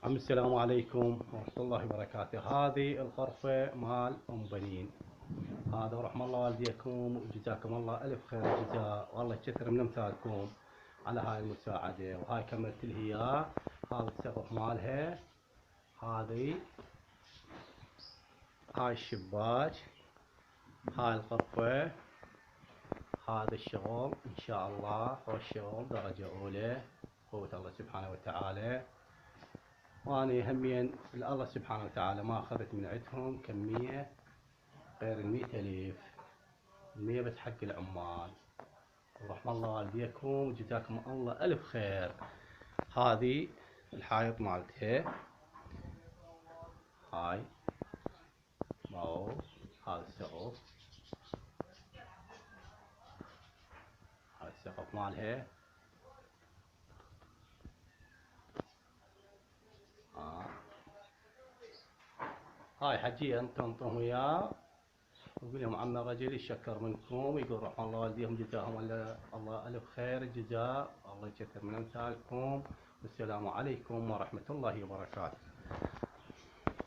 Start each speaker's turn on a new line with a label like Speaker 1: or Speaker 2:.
Speaker 1: عم السلام عليكم ورحمة الله وبركاته. هذه الغرفة مال أم بنين. هذا ورحم الله والديكم وجزاكم الله ألف خير الجزاء، والله يكثر من أمثالكم على هاي المساعدة. وهاي كملت لي إياه. هذا السقف مالها، هاي الشباك، هاي الغرفة، هذا الشغل إن شاء الله هو الشغل درجة أولى قوة الله سبحانه وتعالى. وأنا همين الله سبحانه وتعالى ما أخذت من عندهم كمية غير 100,000، 100 بس حق العمال. ورحم الله والديكم وجزاكم الله ألف خير. هذه الحائط مالتها، هاي ماو، هذا السقف، هذا السقف مالها. هاي حجية تنطهم وياه ويقول لهم عم رجل يشكر منكم ويقول رحم الله والديهم جزاهم الله ألف خير الجزاء، الله يكثر من أمثالكم. والسلام عليكم ورحمة الله وبركاته.